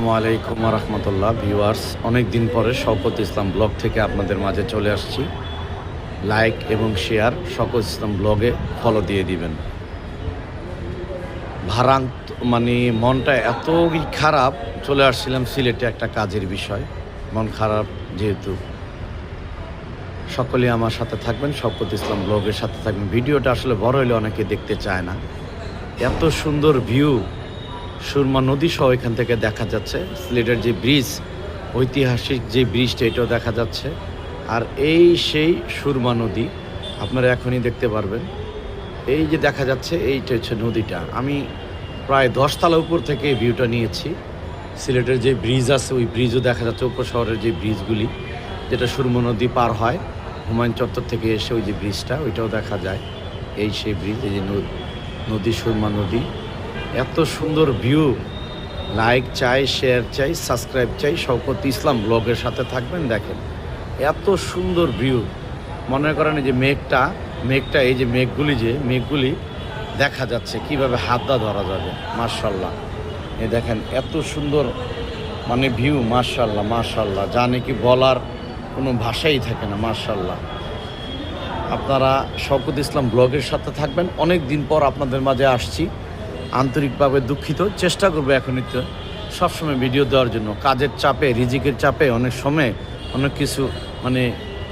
আসসালামু আলাইকুম রহমতুল্লাহ ভিউয়ার্স, অনেক দিন পরে শওকত ইসলাম ব্লগ থেকে আপনাদের মাঝে চলে আসছি। লাইক এবং শেয়ার শওকত ইসলাম ব্লগে ফলো দিয়ে দিবেন। ভারান্ত মনটা এতই খারাপ, চলে আসছিলাম সিলেটে একটা কাজের বিষয়। মন খারাপ যেহেতু, সকলেই আমার সাথে থাকবেন, শওকত ইসলাম ব্লগের সাথে থাকবেন। ভিডিওটা আসলে বড় হলে অনেকে দেখতে চায় না। এত সুন্দর ভিউ, সুরমা নদী সহ এখান থেকে দেখা যাচ্ছে। সিলেটের যে ব্রিজ, ঐতিহাসিক যে ব্রিজটা, এটাও দেখা যাচ্ছে। আর এই সেই সুরমা নদী আপনারা এখনই দেখতে পারবেন। এই যে দেখা যাচ্ছে, এইটা হচ্ছে নদীটা। আমি প্রায় 10 তলা উপর থেকে এই ভিউটা নিয়েছি। সিলেটের যে ব্রিজ আছে, ওই ব্রিজও দেখা যাচ্ছে। উপশহরের যে ব্রিজগুলি, যেটা সুরমা নদী পার হয় হুমায়ুন চত্বর থেকে এসে, ওই যে ব্রিজটা, ওইটাও দেখা যায়। এই সেই ব্রিজ, এই যে নদী, সুরমা নদী। এত সুন্দর ভিউ। লাইক চাই, শেয়ার চাই, সাবস্ক্রাইব চাই। শওকত ইসলাম ব্লগের সাথে থাকবেন। দেখেন এত সুন্দর ভিউ। মনে করেন যে মেঘটা এই যে মেঘগুলি দেখা যাচ্ছে, কিভাবে হাত দা ধরা যাবে। মাশাআল্লাহ, এই দেখেন এত সুন্দর ভিউ। মাশাআল্লাহ, যা নাকি বলার কোনো ভাষাই থাকে না। মাশাআল্লাহ, আপনারা শওকত ইসলাম ব্লগের সাথে থাকবেন। অনেক দিন পর আপনাদের মাঝে আসছি, আন্তরিকভাবে দুঃখিত। চেষ্টা করবো এখনই তো সবসময় ভিডিও দেওয়ার জন্য। কাজের চাপে, রিজিকের চাপে অনেক সময় অনেক কিছু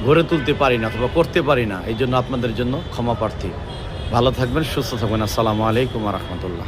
গড়ে তুলতে পারি না অথবা করতে পারি না। এই জন্য আপনাদের জন্য ক্ষমা প্রার্থী। ভালো থাকবেন, সুস্থ থাকবেন। আসসালামু আলাইকুম রহমতুল্লাহ।